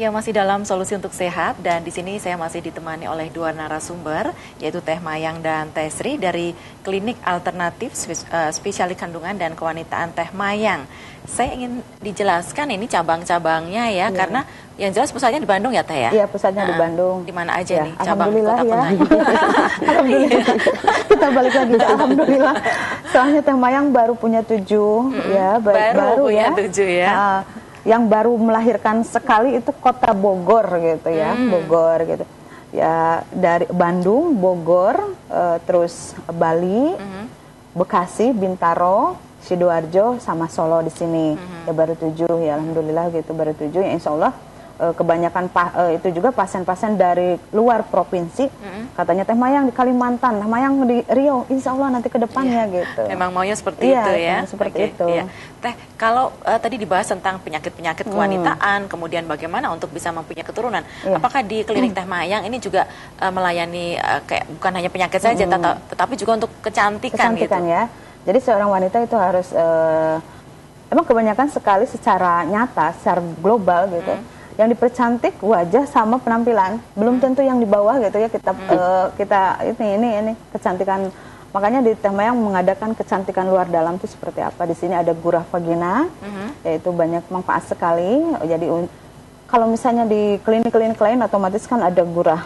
Ya, masih dalam solusi untuk sehat, dan di sini saya masih ditemani oleh dua narasumber, yaitu Teh Mayang dan Teh Sri dari Klinik Alternatif Spesialis Kandungan dan Kewanitaan Teh Mayang. Saya ingin dijelaskan ini cabang-cabangnya ya, karena yang jelas pusatnya di Bandung ya Teh ya? Iya, pusatnya di Bandung. Di mana aja ya, nih cabang kota Pengayang? Alhamdulillah. Kita balik lagi ke alhamdulillah. Soalnya Teh Mayang baru punya 7 ya, baru punya ya. 7 ya. Yang baru melahirkan sekali itu kota Bogor gitu ya, Bogor gitu. Ya, dari Bandung, Bogor, terus Bali, Bekasi, Bintaro, Sidoarjo sama Solo di sini. Ya baru 7 ya, alhamdulillah gitu, baru 7 ya, insya Allah. Kebanyakan itu juga pasien-pasien dari luar provinsi. Katanya Teh Mayang di Kalimantan, Teh Mayang di Riau, insya Allah nanti ke depannya gitu. Memang maunya seperti itu ya. Seperti itu. Iya. Teh, kalau tadi dibahas tentang penyakit-penyakit kewanitaan, kemudian bagaimana untuk bisa mempunyai keturunan, apakah di klinik Teh Mayang ini juga melayani kayak bukan hanya penyakit saja, tetapi juga untuk kecantikan gitu? Ya. Jadi seorang wanita itu harus emang kebanyakan sekali secara nyata, secara global gitu. Yang dipercantik wajah sama penampilan, belum tentu yang di bawah gitu ya, kita ini kecantikan. Makanya di Teh Mayang mengadakan kecantikan luar dalam itu seperti apa. Di sini ada gurah vagina, yaitu banyak manfaat sekali. Jadi kalau misalnya di klinik-klinik lain otomatis kan ada gurah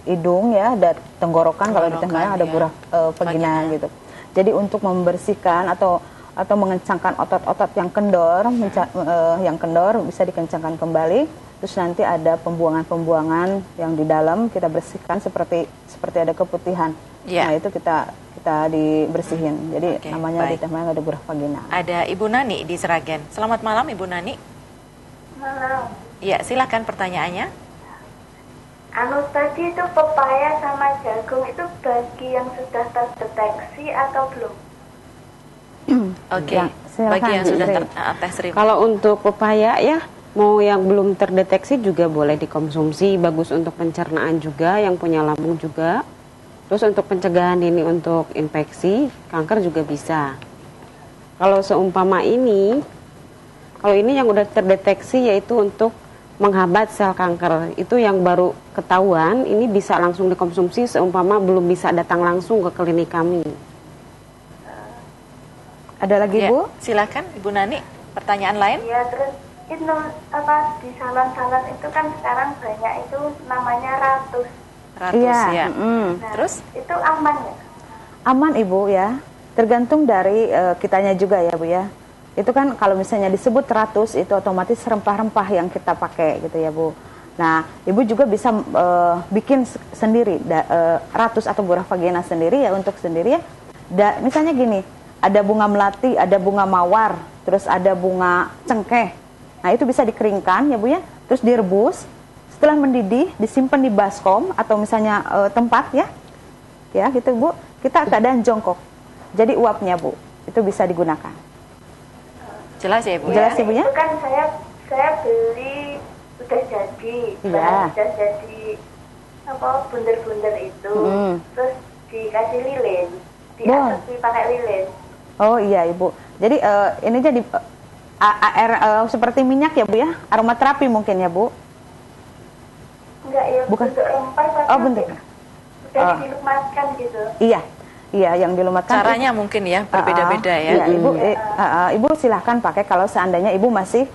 hidung ya, ada tenggorokan. Kalau di Teh Mayang ada gurah vagina gitu. Jadi untuk membersihkan atau mengencangkan otot-otot yang kendor, bisa dikencangkan kembali. Terus nanti ada pembuangan-pembuangan yang di dalam kita bersihkan seperti ada keputihan. Nah itu kita dibersihin. Jadi namanya di Teh Mayang ada gurah vagina. Ada Ibu Nani di Sragen. Selamat malam Ibu Nani. Malam. Ya, silakan pertanyaannya. Tadi itu pepaya sama jagung itu bagi yang sudah terdeteksi atau belum? Oke, bagi yang sudah Teh Sri. Kalau untuk pepaya ya, mau yang belum terdeteksi juga boleh dikonsumsi, bagus untuk pencernaan juga, yang punya lambung juga. Terus untuk pencegahan dini untuk infeksi, kanker juga bisa. Kalau seumpama ini, kalau ini yang udah terdeteksi yaitu untuk menghambat sel kanker, itu yang baru ketahuan, ini bisa langsung dikonsumsi seumpama belum bisa datang langsung ke klinik kami. Ada lagi Bu? Silakan Ibu Nani, pertanyaan lain? Iya, terus itu di salon-salon itu kan sekarang banyak itu namanya ratus ya. Nah, terus itu aman ya? Aman Ibu ya, tergantung dari kitanya juga ya Bu ya. Itu kan kalau misalnya disebut ratus itu otomatis rempah-rempah yang kita pakai gitu ya Bu. Nah Ibu juga bisa bikin sendiri ratus atau gurah vagina sendiri ya, untuk sendiri ya. Misalnya gini, ada bunga melati, ada bunga mawar, terus ada bunga cengkeh. Nah itu bisa dikeringkan ya Bu ya, terus direbus. Setelah mendidih, disimpan di baskom atau misalnya tempat ya gitu Bu. Kita keadaan jongkok, jadi uapnya Bu, itu bisa digunakan. Jelas ya Bu? Jelas ya Bu ya? Itu kan saya beli udah jadi, udah jadi bunder-bunder itu, terus dikasih lilin, pakai lilin. Oh iya Ibu, jadi ini jadi air seperti minyak ya Bu ya, aromaterapi mungkin ya Bu? Enggak ya, bukan bentuk rempah. Oh bentuk. Udah dilumatkan gitu. Iya, yang dilumatkan. Caranya mungkin ya berbeda-beda ya. Iya, Ibu, Ibu silahkan pakai kalau seandainya Ibu masih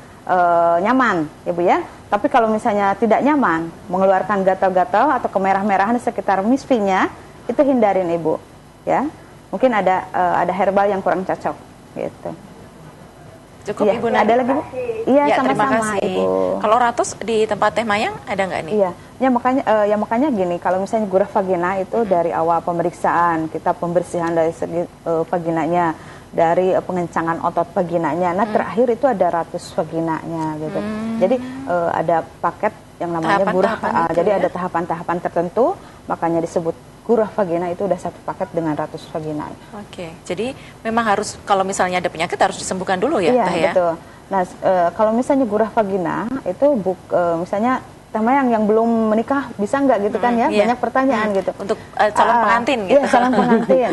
nyaman, ya Bu ya. Tapi kalau misalnya tidak nyaman, mengeluarkan gatal-gatal atau kemerah-merahan di sekitar misfinya, itu hindarin Ibu, ya. Mungkin ada herbal yang kurang cocok, gitu. Cukup ya, Ibu Nani. Ada lagi Bu? Iya, ya, sama-sama terima kasih. Ibu. Kalau ratus di tempat Teh Mayang ada nggak nih? Iya, ya makanya gini, kalau misalnya gurah vagina itu dari awal pemeriksaan, kita pembersihan dari segi vaginanya, dari pengencangan otot vaginanya. Nah, terakhir itu ada ratus vaginanya gitu. Jadi ada paket yang namanya gurah, jadi ada tahapan-tahapan tertentu, makanya disebut gurah vagina, itu udah satu paket dengan ratus vagina. Oke, jadi memang harus kalau misalnya ada penyakit harus disembuhkan dulu ya, iya, Teh ya? Betul. Nah, kalau misalnya gurah vagina itu misalnya Teh Mayang yang belum menikah bisa nggak gitu kan ya? Iya. Banyak pertanyaan gitu. Untuk calon pengantin gitu. Iya, calon pengantin.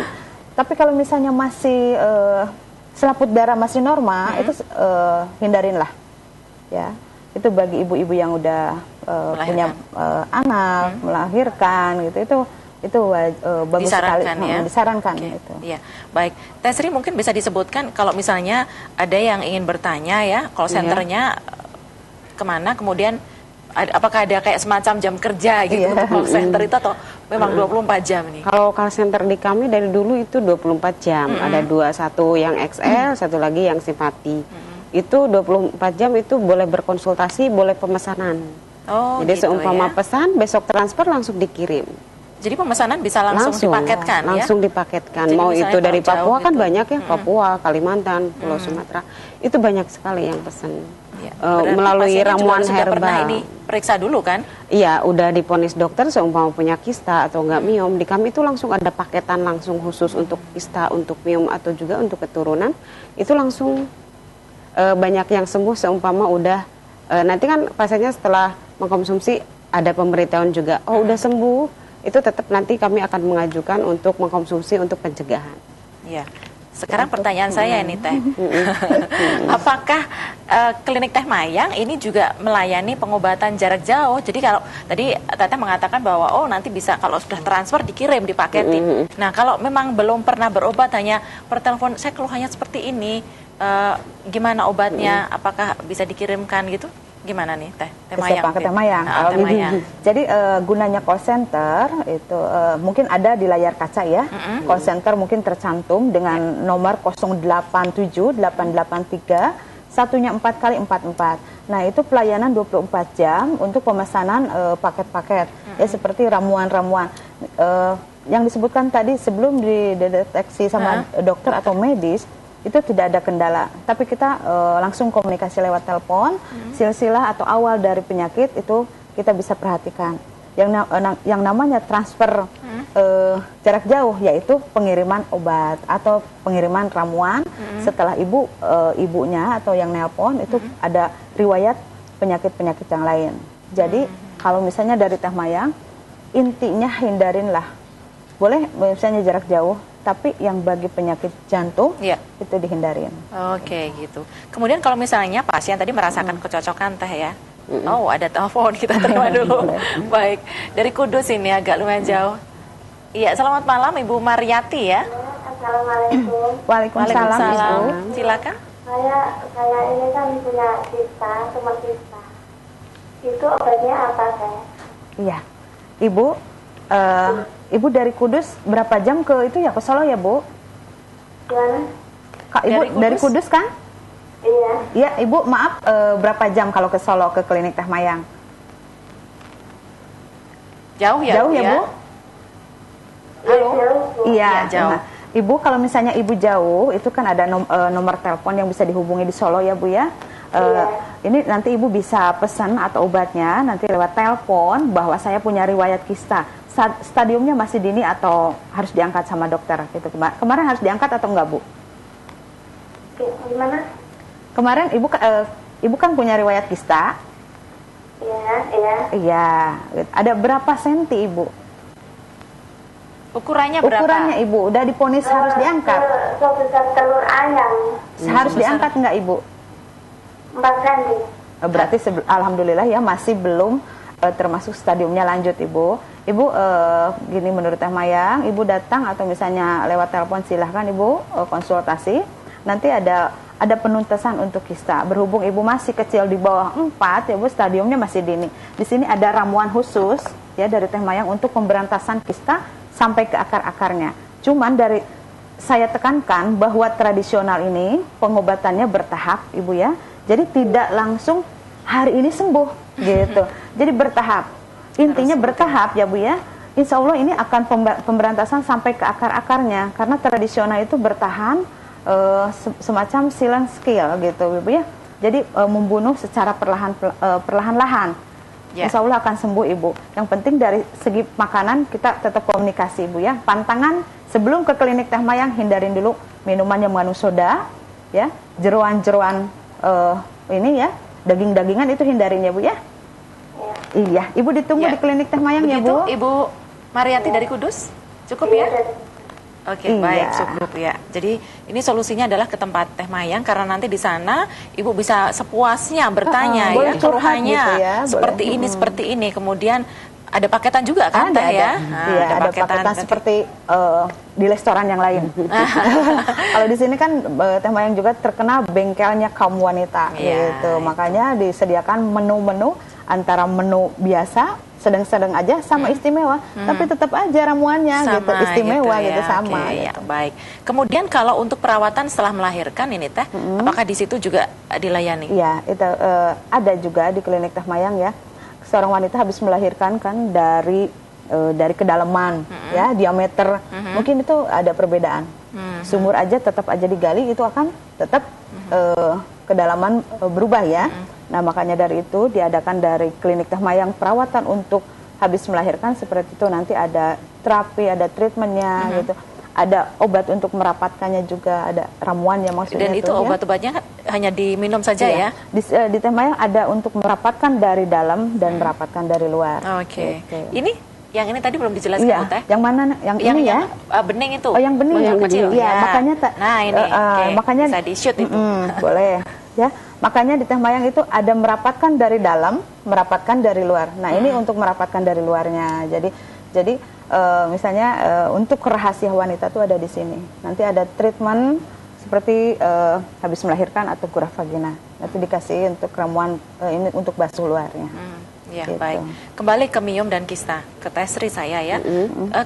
Tapi kalau misalnya masih selaput darah masih normal, itu hindarinlah, ya. itu bagi ibu-ibu yang udah punya anak, melahirkan gitu, itu bagus sekali, disarankan ya. Disarankan Oke, itu. Iya, baik. Teh Sri mungkin bisa disebutkan kalau misalnya ada yang ingin bertanya ya, call centernya kemana, kemudian apakah ada kayak semacam jam kerja gitu untuk call center itu atau memang 24 jam nih? Kalau call center di kami dari dulu itu 24 jam. Ada dua, satu yang XL, satu lagi yang simpati. Itu 24 jam itu boleh berkonsultasi, boleh pemesanan. Oh, jadi gitu seumpama ya. pesan, besok transfer langsung dikirim. Jadi pemesanan bisa langsung dipaketkan ya? Langsung dipaketkan. Jadi Mau misalnya itu dari kalau Papua jauh kan gitu. banyak ya, Papua, Kalimantan, Pulau Sumatera. Itu banyak sekali yang pesan. Ya, berarti melalui pasiennya juga ramuan sudah pernah herbal. ini periksa dulu kan? Iya, udah diponis dokter seumpama punya kista atau enggak miom. Di kami itu langsung ada paketan langsung khusus untuk kista, untuk miom atau juga untuk keturunan. Itu langsung banyak yang sembuh seumpama udah nanti kan pasiennya setelah mengkonsumsi ada pemberitahuan juga, oh udah sembuh, itu tetap nanti kami akan mengajukan untuk mengkonsumsi untuk pencegahan. Iya. Sekarang pertanyaan saya ini Teh, apakah klinik Teh Mayang ini juga melayani pengobatan jarak jauh? Jadi kalau tadi Teteh mengatakan bahwa oh nanti bisa kalau sudah transfer dikirim, dipaketin. Nah kalau memang belum pernah berobat hanya per telepon, saya keluhannya seperti ini, gimana obatnya? Apakah bisa dikirimkan gitu? Gimana nih Teh Mayang? Ke Teh Mayang. Teh Mayang. Jadi gunanya call center itu mungkin ada di layar kaca ya. Call center mungkin tercantum dengan nomor 087 883 satunya 4 kali 44. Nah, itu pelayanan 24 jam untuk pemesanan paket-paket ya seperti ramuan-ramuan yang disebutkan tadi sebelum dideteksi sama dokter atau medis. Itu tidak ada kendala, tapi kita langsung komunikasi lewat telepon, silsilah atau awal dari penyakit itu kita bisa perhatikan. Yang namanya transfer jarak jauh yaitu pengiriman obat atau pengiriman ramuan setelah ibunya atau yang nelpon itu ada riwayat penyakit-penyakit yang lain. Jadi kalau misalnya dari Teh Mayang, intinya hindarinlah, boleh misalnya jarak jauh, tapi yang bagi penyakit jantung itu dihindarin. Oke, gitu. Kemudian kalau misalnya pasien tadi merasakan kecocokan Teh ya. Oh, ada telepon, kita terima dulu. Baik, dari Kudus ini agak lumayan jauh. Iya, selamat malam Ibu Mariati ya. Assalamualaikum. Waalaikumsalam, Ibu. Silakan. Saya ini kan punya kista, tumor kista. Itu obatnya apa saya? Iya, Ibu. Ibu dari Kudus berapa jam ke itu ya, ke Solo ya Bu? Gimana? Kak, Ibu dari Kudus kan? Iya. Iya, Ibu maaf berapa jam kalau ke Solo ke klinik Teh Mayang? Jauh ya? Jauh ya Bu? Halo? Iya, jauh. Nah, Ibu kalau misalnya Ibu jauh itu kan ada nomor telepon yang bisa dihubungi di Solo ya Bu ya. Ini nanti Ibu bisa pesan atau obatnya nanti lewat telepon bahwa saya punya riwayat kista. Stadiumnya masih dini atau harus diangkat sama dokter gitu. Kemarin harus diangkat atau enggak Bu? Gimana? Kemarin Ibu kan punya riwayat kista. Iya. Iya. Ada berapa senti Ibu? Ukurannya berapa? Ukurannya Ibu udah diponis harus diangkat. Sebesar telur ayam. Harus diangkat enggak Ibu? 4 cm. Berarti alhamdulillah ya masih belum termasuk stadiumnya lanjut Ibu. Ibu gini menurut Teh Mayang, Ibu datang atau misalnya lewat telepon silahkan Ibu konsultasi. Nanti ada penuntasan untuk kista. Berhubung Ibu masih kecil di bawah 4 ya Bu, stadiumnya masih dini. Di sini ada ramuan khusus ya dari Teh Mayang untuk pemberantasan kista sampai ke akar-akarnya. Cuman dari saya tekankan bahwa tradisional ini pengobatannya bertahap Ibu ya. Jadi tidak langsung hari ini sembuh gitu. Jadi bertahap. Intinya bertahap ya Bu ya. Insya Allah ini akan pemberantasan sampai ke akar-akarnya. Karena tradisional itu bertahan semacam silent skill gitu Bu ya. Jadi membunuh secara perlahan-lahan. Insya Allah akan sembuh Ibu. Yang penting dari segi makanan kita tetap komunikasi Ibu ya. Pantangan sebelum ke klinik Teh Mayang hindarin dulu minuman yang mengandung soda ya. Jeroan-jeroan ini ya, daging-dagingan itu hindarin ya Bu ya. Iya, Ibu ditunggu di klinik Teh Mayang ya Bu. Ibu Mariati dari Kudus, cukup ya? Oke, baik, cukup ya. Jadi ini solusinya adalah ke tempat Teh Mayang karena nanti di sana Ibu bisa sepuasnya bertanya ya, keluhannya gitu ya, seperti ini, seperti ini. Kemudian ada paketan juga kan Teh ya? Iya, ada paketan seperti di restoran yang lain. Kalau di sini kan Teh Mayang juga terkenal bengkelnya kaum wanita gitu. Makanya disediakan menu-menu antara menu biasa, sedang-sedang aja sama istimewa, tapi tetap aja ramuannya sama, gitu, istimewa gitu, ya. gitu sama. Oke, gitu. ya, baik. Kemudian kalau untuk perawatan setelah melahirkan ini Teh, apakah di situ juga dilayani? Iya, itu ada juga di klinik Teh Mayang ya. Seorang wanita habis melahirkan kan dari kedalaman ya, diameter mungkin itu ada perbedaan. Sumur aja tetap aja digali itu akan tetap kedalaman berubah ya. Nah, makanya dari itu diadakan dari klinik Teh Mayang perawatan untuk habis melahirkan seperti itu. Nanti ada terapi, ada treatmentnya gitu. Ada obat untuk merapatkannya juga, ada ramuannya maksudnya. Dan itu obat-obatnya hanya diminum saja ya? Di Teh Mayang ada untuk merapatkan dari dalam dan merapatkan dari luar. Oke. Gitu. Ini yang ini tadi belum dijelaskan Bu Teh. Yang mana? Yang ini ya? Bening itu. Oh, yang bening. Yang kecil. Iya, Ya. makanya Nah, ini makanya bisa di-shoot itu. Boleh. Ya, makanya di Teh Mayang itu ada merapatkan dari dalam, merapatkan dari luar. Nah, ini untuk merapatkan dari luarnya. Jadi misalnya untuk rahasia wanita itu ada di sini. Nanti ada treatment seperti habis melahirkan atau kurah vagina. Nanti dikasih untuk ramuan ini untuk basuh luarnya. Ya, gitu. baik. Kembali ke miom dan kista, ke Teh Sri saya ya.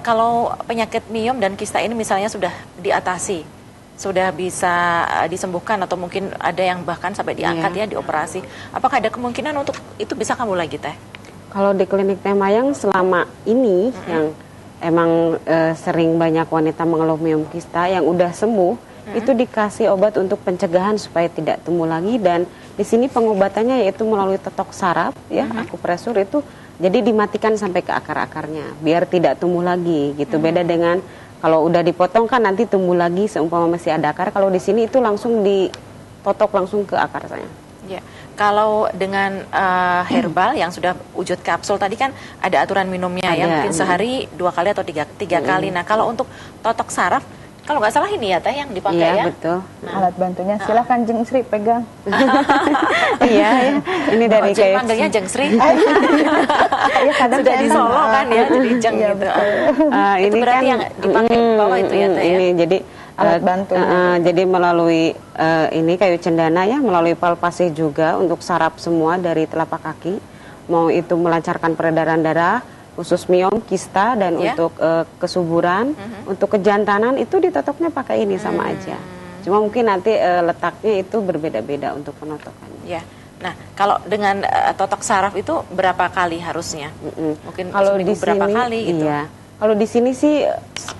Kalau penyakit miom dan kista ini misalnya sudah diatasi, sudah bisa disembuhkan atau mungkin ada yang bahkan sampai diangkat ya, dioperasi. Apakah ada kemungkinan untuk itu bisa kambuh lagi Teh? Kalau di klinik Teh Mayang selama ini yang emang sering banyak wanita mengeluh miom kista yang udah sembuh, itu dikasih obat untuk pencegahan supaya tidak tumbuh lagi, dan di sini pengobatannya yaitu melalui totok saraf ya, akupresur itu jadi dimatikan sampai ke akar-akarnya biar tidak tumbuh lagi gitu. Beda dengan kalau udah dipotong kan nanti tumbuh lagi seumpama masih ada akar. Kalau di sini itu langsung ditotok langsung ke akar saya. Ya, kalau dengan herbal yang sudah wujud kapsul tadi kan ada aturan minumnya ya, mungkin sehari 2 kali atau tiga kali. Nah, kalau untuk totok saraf, kalau nggak salah ini ya Teh yang dipakai ya? Iya, betul. Alat bantunya silahkan Jeng Sri pegang. Iya, ya. Ini dari kayak manggilnya Jeng Sri. Ya, kadang Sudah di Solo kan ya, jadi Jeng Iya, gitu. ini Itu berarti kan yang dipakai di bawah itu ya Teh ya? Ini jadi alat bantu. Jadi melalui ini kayu cendana ya, melalui palpasi juga untuk saraf semua dari telapak kaki, mau itu melancarkan peredaran darah, khusus miom, kista, dan untuk kesuburan, untuk kejantanan itu ditotoknya pakai ini sama aja. Cuma mungkin nanti letaknya itu berbeda-beda untuk penotokannya. Ya. Nah, kalau dengan totok saraf itu berapa kali harusnya? Mungkin Kalau seminggu di berapa sini, kali gitu? Iya. Kalau di sini sih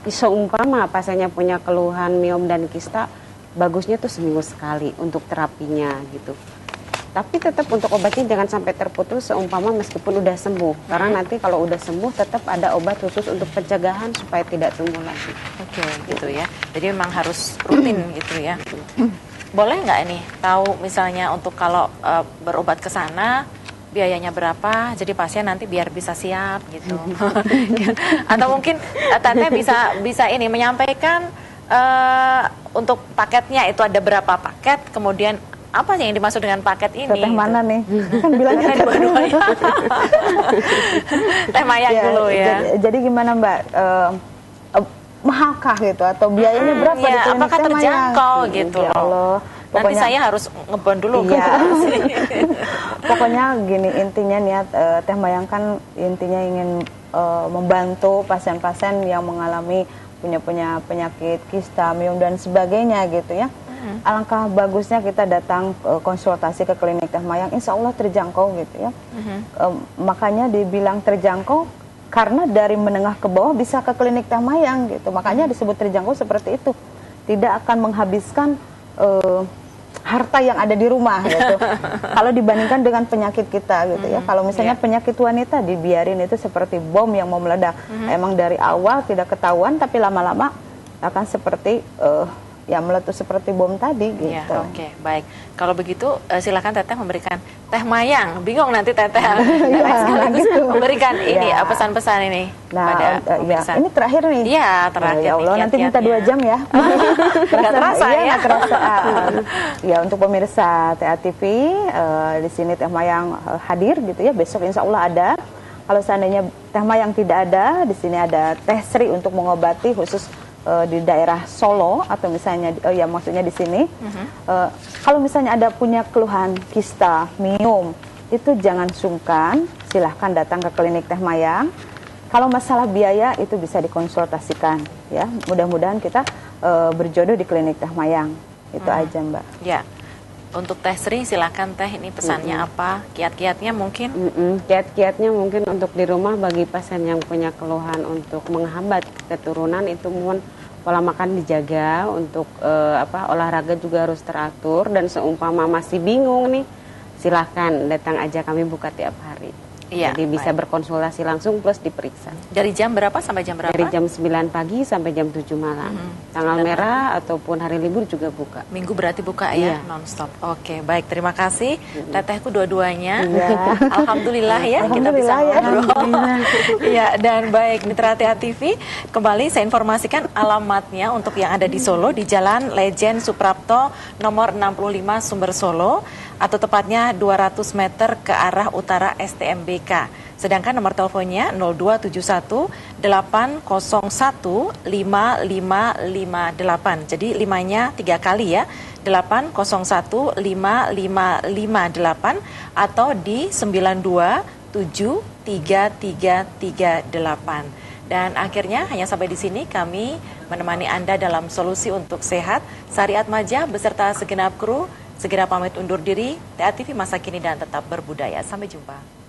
seumpama pasiennya punya keluhan miom dan kista, bagusnya tuh seminggu sekali untuk terapinya gitu. Tapi tetap untuk obatnya jangan sampai terputus seumpama meskipun udah sembuh. Karena nanti kalau udah sembuh tetap ada obat khusus untuk pencegahan supaya tidak tumbuh lagi. Oke, gitu ya. Jadi memang harus rutin gitu ya. Boleh nggak ini tahu misalnya untuk kalau berobat ke sana biayanya berapa? Jadi pasien nanti biar bisa siap gitu. Atau mungkin Teteh bisa ini menyampaikan untuk paketnya itu ada berapa paket, kemudian apa yang dimaksud dengan paket ini? Teteh mana nih? Kan bilangnya dua-duanya. Teh Mayang dulu ya. Jadi gimana Mbak? Mahalkah gitu atau biayanya berapa di klinik apakah Teh Mayang? terjangkau gitu? Ya Allah. Nanti saya harus ngebon dulu iya. ke Pokoknya gini, intinya niat Teh Mayang kan intinya ingin membantu pasien-pasien yang mengalami punya penyakit kista, miom dan sebagainya gitu ya. Alangkah bagusnya kita datang konsultasi ke klinik Teh Mayang, insya Allah terjangkau gitu ya. Makanya dibilang terjangkau karena dari menengah ke bawah bisa ke klinik Teh Mayang gitu. Makanya disebut terjangkau seperti itu. Tidak akan menghabiskan harta yang ada di rumah gitu. Kalau dibandingkan dengan penyakit kita gitu ya. Kalau misalnya penyakit wanita dibiarin itu seperti bom yang mau meledak. Emang dari awal tidak ketahuan tapi lama-lama akan seperti ya meletus seperti bom tadi gitu. Ya, oke, baik. Kalau begitu silakan Teteh memberikan teh mayang. Bingung nanti Teteh sekaligus gitu. memberikan ini Ya. pesan-pesan ini Nah, pada ya, pemirsa. ini terakhir nih. Iya, terakhir. Ya Allah, nih, nanti minta kiat-kiatnya. 2 jam ya. Nggak terasa iya, ya. nggak terasa. Ya, untuk pemirsa TA TV, di sini Teh Mayang hadir gitu ya. Besok insya Allah ada. Kalau seandainya Teh Mayang tidak ada, di sini ada Teh Sri untuk mengobati khusus di daerah Solo atau misalnya ya maksudnya di sini. Kalau misalnya ada punya keluhan kista, minum, itu jangan sungkan, silahkan datang ke klinik Teh Mayang. Kalau masalah biaya itu bisa dikonsultasikan ya. Mudah-mudahan kita berjodoh di klinik Teh Mayang. Itu aja Mbak. Ya. Untuk Teh Sri silakan Teh, ini pesannya apa? Kiat-kiatnya mungkin? Kiat-kiatnya mungkin untuk di rumah bagi pasien yang punya keluhan untuk menghambat keturunan itu mohon pola makan dijaga, untuk olahraga juga harus teratur, dan seumpama masih bingung nih silahkan datang aja, kami buka tiap hari. Iya, Jadi bisa baik. berkonsultasi langsung plus diperiksa. Dari jam berapa sampai jam berapa? Dari jam 9 pagi sampai jam 7 malam. Tanggal 9 merah ataupun hari libur juga buka. Minggu berarti buka Iya. ya, non-stop. Oke, baik. Terima kasih Tetehku dua-duanya. Iya. Alhamdulillah ya, kita bisa Alhamdulillah ya. ngobrol. Iya, dan baik, Mitra TA TV, kembali saya informasikan alamatnya untuk yang ada di Solo, di Jalan Lejen Suprapto nomor 65 Sumber Solo, atau tepatnya 200 meter ke arah utara STMBK. Sedangkan nomor teleponnya 0271 801 5558. Jadi 5-nya 3 kali ya. 801 5558 atau di 9273338. Dan akhirnya hanya sampai di sini kami menemani Anda dalam solusi untuk sehat. Sari Atmaja beserta segenap kru segera pamit undur diri. TA TV masa kini dan tetap berbudaya. Sampai jumpa.